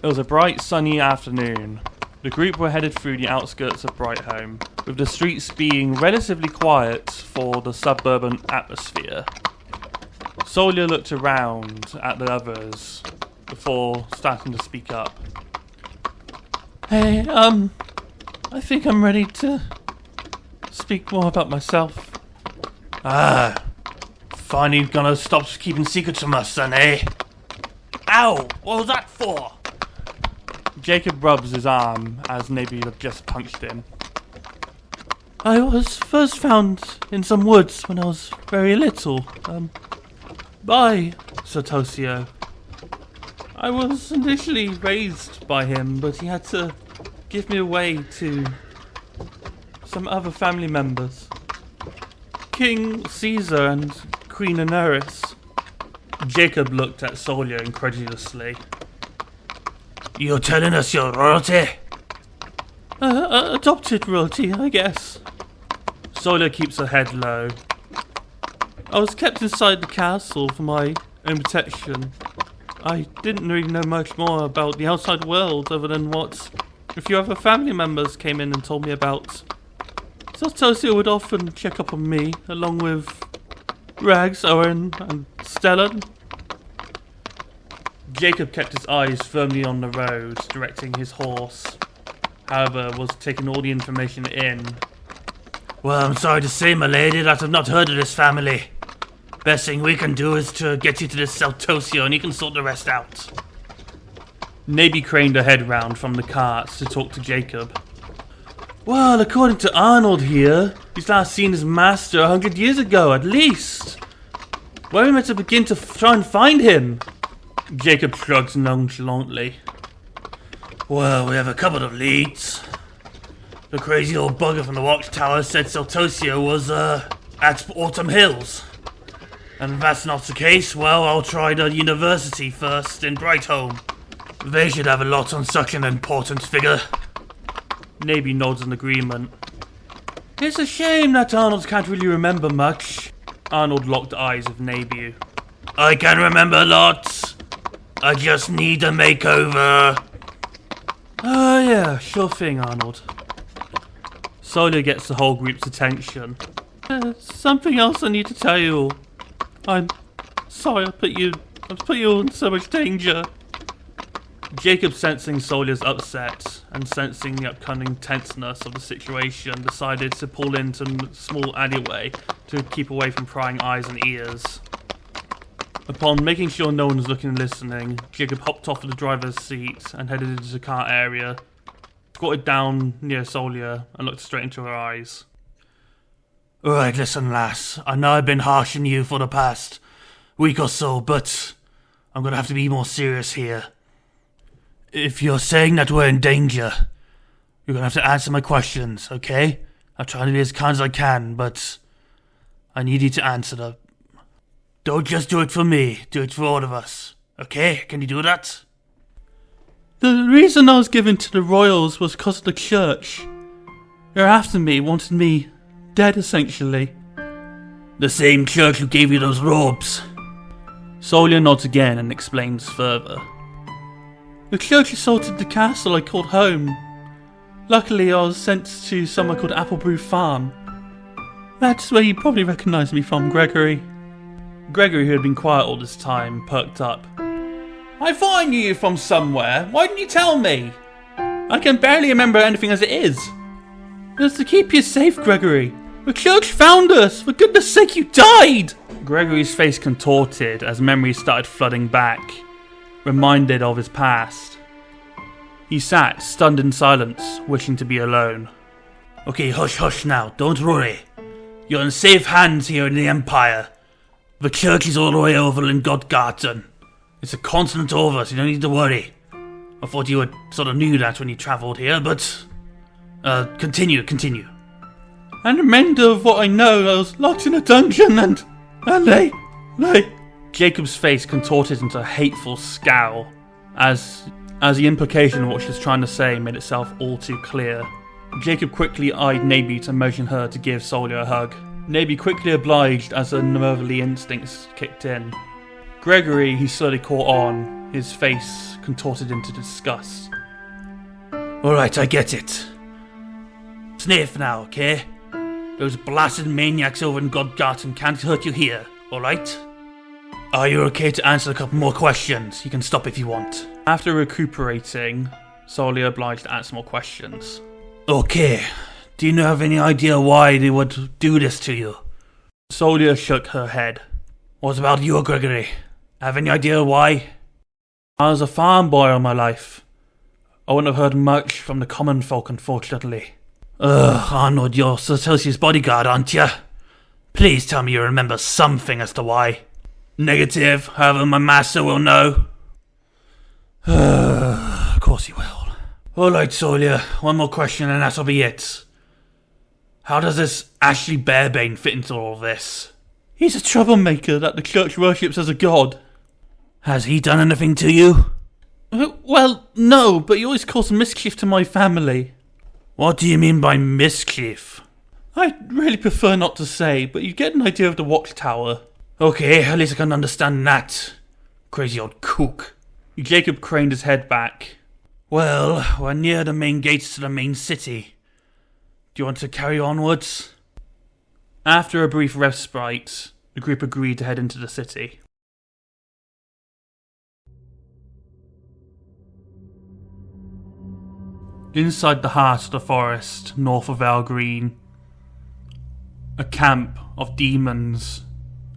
It was a bright, sunny afternoon. The group were headed through the outskirts of Brightholme, with the streets being relatively quiet for the suburban atmosphere. Sawyer looked around at the others before starting to speak up. Hey, I think I'm ready to speak more about myself. Finally gonna stop keeping secrets from us, son, eh? Ow! What was that for? Jacob rubs his arm as Nabi had just punched him. I was first found in some woods when I was very little, by Sotosio. I was initially raised by him, but he had to give me away to some other family members. King Caesar and Queen Aneris. Jacob looked at Sawyer incredulously. You're telling us you're royalty? Adopted royalty, I guess. Sawyer keeps her head low. I was kept inside the castle for my own protection. I didn't really know much more about the outside world other than what a few other family members came in and told me about. Sotosio would often check up on me, along with Rags, Owen, and Stellan. Jacob kept his eyes firmly on the road, directing his horse. However, was taking all the information in. Well, I'm sorry to say, my lady, that I've not heard of this family. Best thing we can do is to get you to this Sotosio and he can sort the rest out. Nabi craned her head round from the cart to talk to Jacob. Well, according to Arnold here, he's last seen his master 100 years ago, at least. Where are we meant to begin to try and find him? Jacob shrugs nonchalantly. Well, we have a couple of leads. The crazy old bugger from the watchtower said Sotosio was, at Autumn Hills. And if that's not the case, well, I'll try the university first in Brightholme. They should have a lot on such an important figure. Nabi nods in agreement. It's a shame that Arnold can't really remember much. Arnold locked eyes with Nabi. I can remember lots. I just need a makeover. Oh yeah, sure thing, Arnold. Sawyer gets the whole group's attention. Something else I need to tell you all. I'm sorry I put you all in so much danger. Jacob, sensing Sawyer's upset and sensing the upcoming tenseness of the situation, decided to pull into a small alleyway to keep away from prying eyes and ears. Upon making sure no one was looking and listening, Jacob hopped off of the driver's seat and headed into the car area, squatted down near Sawyer and looked straight into her eyes. Alright, listen, lass. I know I've been harsh on you for the past week or so, but I'm gonna have to be more serious here. If you're saying that we're in danger, you're gonna have to answer my questions, okay? I'll try to be as kind as I can, but I need you to answer them. Don't just do it for me, do it for all of us, okay? Can you do that? The reason I was given to the royals was because of the church. They're after me, wanted me dead, essentially. The same church who gave you those robes? Sawyer nods again and explains further. The church assaulted the castle I called home. Luckily, I was sent to somewhere called Applebrew Farm. That's where you probably recognise me from, Gregory. Gregory, who had been quiet all this time, perked up. I thought I knew you from somewhere. Why didn't you tell me? I can barely remember anything as it is. It was to keep you safe, Gregory. The church found us. For goodness sake, you died! Gregory's face contorted as memories started flooding back, reminded of his past. He sat, stunned in silence, wishing to be alone. Okay, hush now. Don't worry. You're in safe hands here in the Empire. The church is all the way over in Godgarten. It's a continent over, so you don't need to worry. I thought you sort of knew that when you travelled here, but... continue. And the remainder of what I know, I was locked in a dungeon and they... Jacob's face contorted into a hateful scowl, as the implication of what she was trying to say made itself all too clear. Jacob quickly eyed Nabi to motion her to give Sawyer a hug. Nabi quickly obliged as her motherly instincts kicked in. Gregory, he slowly caught on, his face contorted into disgust. Alright, I get it. Sniff now, okay? Those blasted maniacs over in Godgarten can't hurt you here, alright? Are you okay to answer a couple more questions? You can stop if you want. After recuperating, Solia obliged to answer more questions. Okay. Do you have any idea why they would do this to you? Solia shook her head. What about you, Gregory? Have any idea why? I was a farm boy all my life. I wouldn't have heard much from the common folk, unfortunately. Arnold, you're Sir Tosia's bodyguard, aren't you? Please tell me you remember something as to why. Negative, however my master will know. Of course he will. Alright, Solia, one more question and that'll be it. How does this Ashley Barebane fit into all this? He's a troublemaker that the church worships as a god. Has he done anything to you? Well, no, but he always caused mischief to my family. What do you mean by mischief? I'd really prefer not to say, but you get an idea of the watchtower. Okay, at least I can understand that. Crazy old kook. Jacob craned his head back. Well, we're near the main gates to the main city. Do you want to carry onwards? After a brief respite, the group agreed to head into the city. Inside the heart of the forest, north of Vale Green, a camp of demons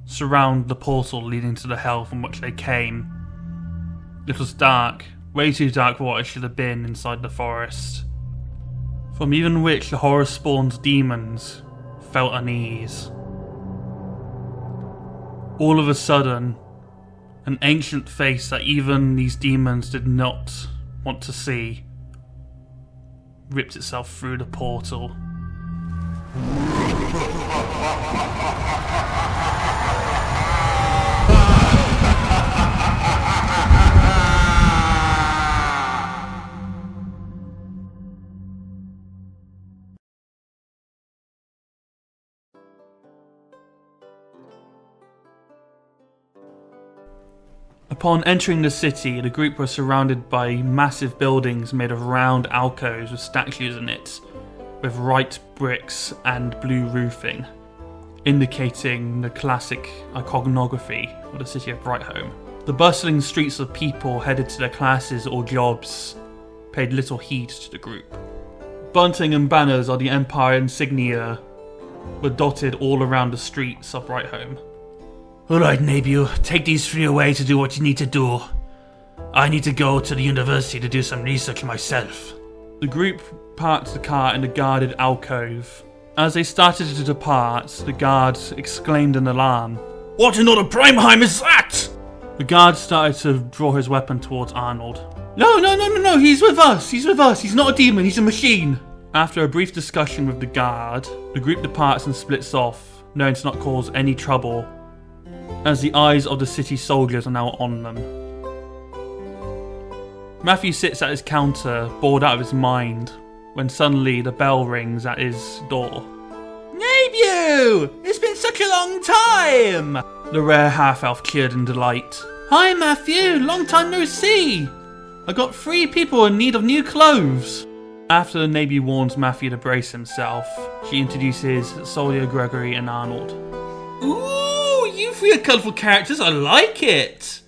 surround the portal leading to the hell from which they came. It was dark, way too dark for what it should have been inside the forest, from even which the horror-spawned demons felt unease. All of a sudden, an ancient face that even these demons did not want to see ripped itself through the portal. Upon entering the city, the group were surrounded by massive buildings made of round alcoves with statues in it, with white bricks and blue roofing, indicating the classic iconography of the city of Brightholme. The bustling streets of people headed to their classes or jobs paid little heed to the group. Bunting and banners of the Empire insignia were dotted all around the streets of Brightholme. Alright, Nabu, take these three away to do what you need to do. I need to go to the university to do some research myself. The group parked the car in the guarded alcove. As they started to depart, the guard exclaimed in alarm, What in all the Primeheim is that? The guard started to draw his weapon towards Arnold. No, he's with us, he's not a demon, he's a machine. After a brief discussion with the guard, the group departs and splits off, knowing to not cause any trouble, as the eyes of the city soldiers are now on them. Matthew sits at his counter, bored out of his mind, when suddenly the bell rings at his door. Nabu! It's been such a long time! The rare half-elf cheered in delight. Hi, Matthew! Long time no see! I got 3 people in need of new clothes. After Nabu warns Matthew to brace himself, she introduces Solia, Gregory and Arnold. Ooh, you 3 are colourful characters, I like it!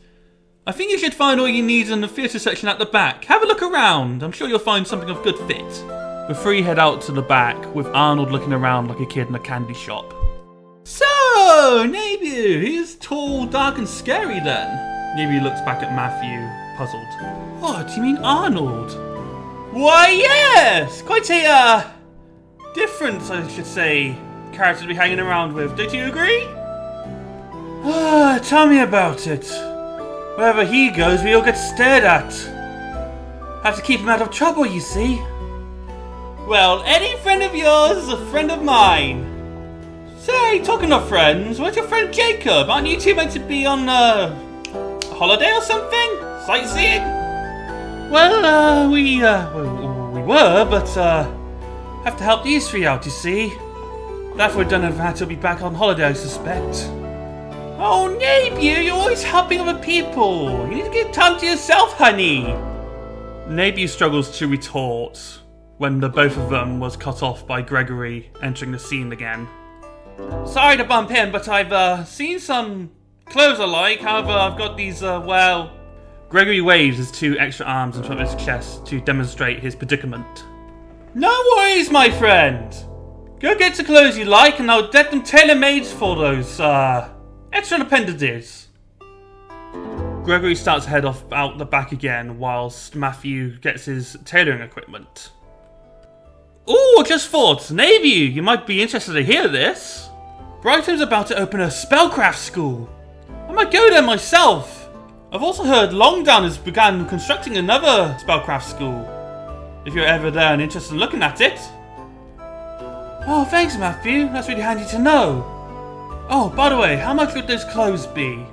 I think you should find all you need in the theatre section at the back. Have a look around, I'm sure you'll find something of good fit. The 3 head out to the back, with Arnold looking around like a kid in a candy shop. So, Nabu, he's tall, dark and scary then? Nabu looks back at Matthew, puzzled. What, do you mean Arnold? Why, yes! Quite a, different, I should say, character to be hanging around with. Don't you agree? Tell me about it. Wherever he goes, we all get stared at. Have to keep him out of trouble, you see. Well, any friend of yours is a friend of mine. Say, talking of friends, where's your friend Jacob? Aren't you two meant to be on, a holiday or something? Sightseeing? Well, we were, but, have to help these 3 out, you see. That we're done and had to be back on holiday, I suspect. Oh, Nabu, you're always helping other people. You need to get time to yourself, honey. Nabu struggles to retort when the both of them was cut off by Gregory entering the scene again. Sorry to bump in, but I've seen some clothes I like. However, I've got these, Gregory waves his 2 extra arms in front of his chest to demonstrate his predicament. No worries, my friend. Go get the clothes you like and I'll get them tailor-made for those, extra appendages. Gregory starts to head off out the back again whilst Matthew gets his tailoring equipment. Ooh, just thought, maybe you might be interested to hear this. Brighton's about to open a spellcraft school. I might go there myself. I've also heard Longdown has begun constructing another spellcraft school. If you're ever there and interested in looking at it. Oh, thanks, Matthew. That's really handy to know. Oh, by the way, how much would those clothes be?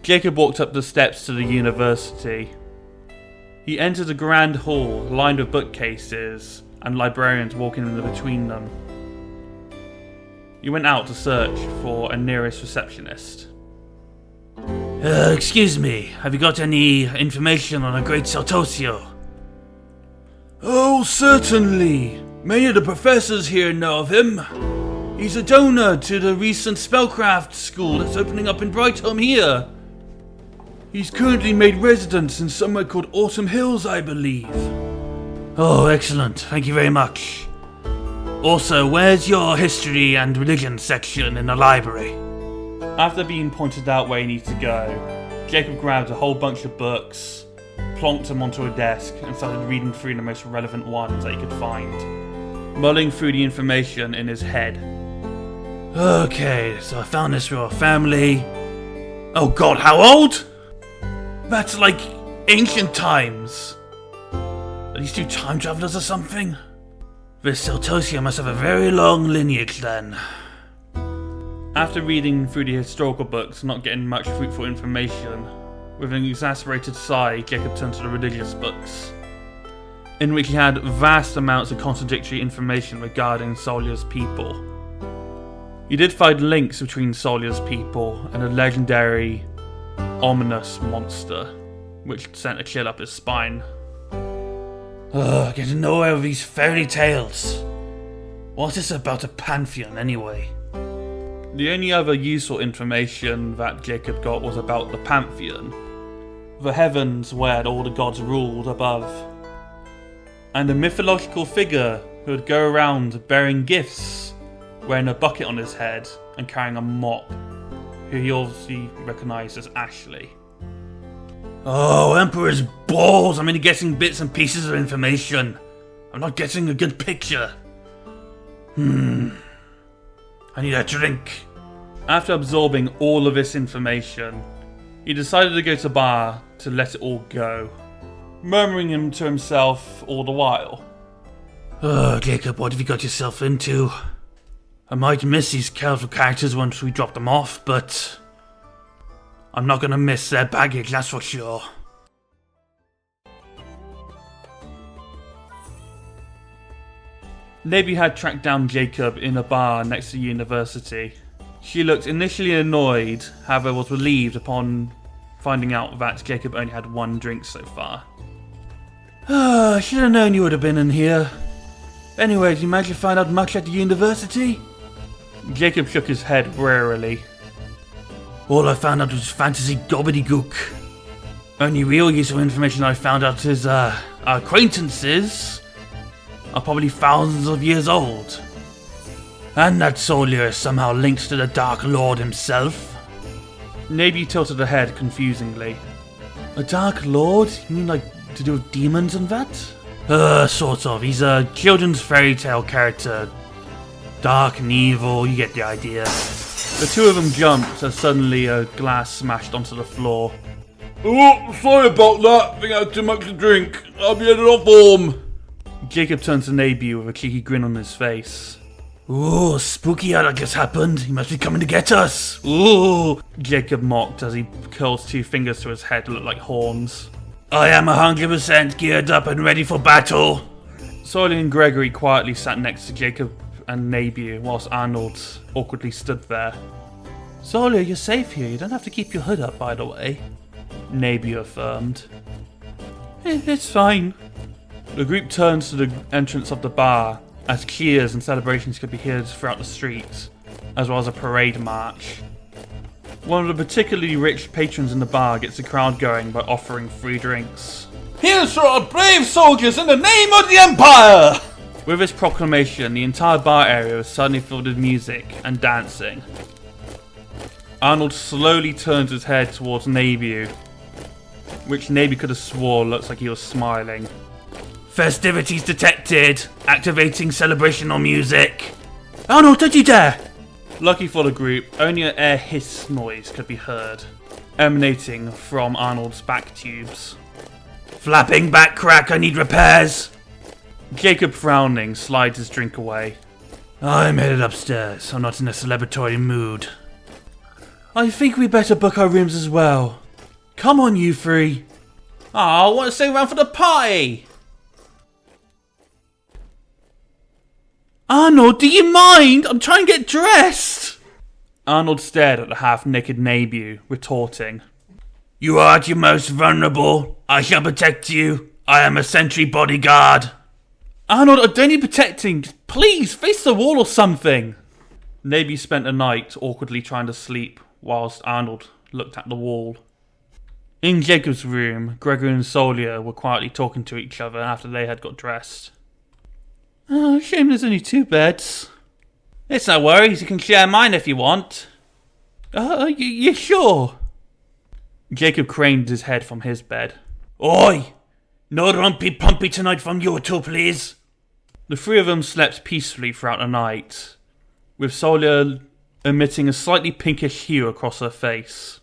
Jacob walked up the steps to the university. He entered a grand hall lined with bookcases and librarians walking in between them. He went out to search for a nearest receptionist. Excuse me, have you got any information on a great Saltosio? Oh, certainly. Many of the professors here know of him. He's a donor to the recent spellcraft school that's opening up in Brightholm here. He's currently made residence in somewhere called Autumn Hills, I believe. Oh, excellent. Thank you very much. Also, where's your history and religion section in the library? After being pointed out where he needs to go, Jacob grabbed a whole bunch of books, plonked them onto a desk, and started reading through the most relevant ones that he could find, mulling through the information in his head. Okay, so I found this for a family. Oh god, how old? That's like ancient times. Are these 2 time travelers or something? This Saltosia must have a very long lineage then. After reading through the historical books and not getting much fruitful information, with an exasperated sigh, Jacob turned to the religious books, in which he had vast amounts of contradictory information regarding Solia's people. He did find links between Solia's people and a legendary, ominous monster, which sent a chill up his spine. Getting nowhere with these fairy tales. What is about a pantheon anyway? The only other useful information that Jacob got was about the Pantheon, the heavens where all the gods ruled above, and a mythological figure who would go around bearing gifts, wearing a bucket on his head and carrying a mop, who he obviously recognised as Ashley. Oh, Emperor's balls! I'm only getting bits and pieces of information. I'm not getting a good picture. I need a drink. After absorbing all of this information, he decided to go to the bar to let it all go, murmuring to himself all the while. Oh, Jacob, what have you got yourself into? I might miss these colourful characters once we drop them off, but I'm not gonna miss their baggage, that's for sure. Nabi had tracked down Jacob in a bar next to the university. She looked initially annoyed, however was relieved upon finding out that Jacob only had 1 drink so far. I should have known you would have been in here. Anyway, did you manage to find out much at the university? Jacob shook his head wearily. All I found out was fantasy gobbledygook. Only real useful information I found out is, our acquaintances are probably thousands of years old. And that Solia is somehow linked to the Dark Lord himself. Nabi tilted her head confusingly. A Dark Lord? You mean like to do with demons and that? Sort of. He's a children's fairy tale character. Dark and evil, you get the idea. The 2 of them jumped as suddenly a glass smashed onto the floor. Oh, sorry about that. I think I had too much to drink. I'll be headed off home. Jacob turned to Nabi with a cheeky grin on his face. Ooh, spooky how that just happened. He must be coming to get us. Ooh. Jacob mocked as he curled 2 fingers to his head that looked like horns. I am 100% geared up and ready for battle. Sawyer and Gregory quietly sat next to Jacob and Nabu whilst Arnold awkwardly stood there. Sawyer, you're safe here. You don't have to keep your hood up, by the way. Nabu affirmed. It's fine. The group turned to the entrance of the bar as cheers and celebrations could be heard throughout the streets, as well as a parade march. One of the particularly rich patrons in the bar gets the crowd going by offering free drinks. Here's for our brave soldiers in the name of the Empire! With this proclamation, the entire bar area was suddenly filled with music and dancing. Arnold slowly turns his head towards Nabu, which Nabu could have swore looks like he was smiling. Festivities detected. Activating celebrational music. Arnold, don't you dare! Lucky for the group, only an air hiss noise could be heard, emanating from Arnold's back tubes. Flapping back crack, I need repairs. Jacob, frowning, slides his drink away. I'm headed upstairs. I'm not in a celebratory mood. I think we better book our rooms as well. Come on, you three. I want to stay around for the party! Arnold, do you mind? I'm trying to get dressed. Arnold stared at the half-naked Nabu, retorting. You are at your most vulnerable. I shall protect you. I am a sentry bodyguard. Arnold, I don't need protecting. Please, face the wall or something. Nabu spent the night awkwardly trying to sleep, whilst Arnold looked at the wall. In Jacob's room, Gregory and Sawyer were quietly talking to each other after they had got dressed. Oh, shame there's only 2 beds. It's no worries, you can share mine if you want. You sure? Jacob craned his head from his bed. Oi! No rumpy-pumpy tonight from you two, please. The 3 of them slept peacefully throughout the night, with Sawyer emitting a slightly pinkish hue across her face.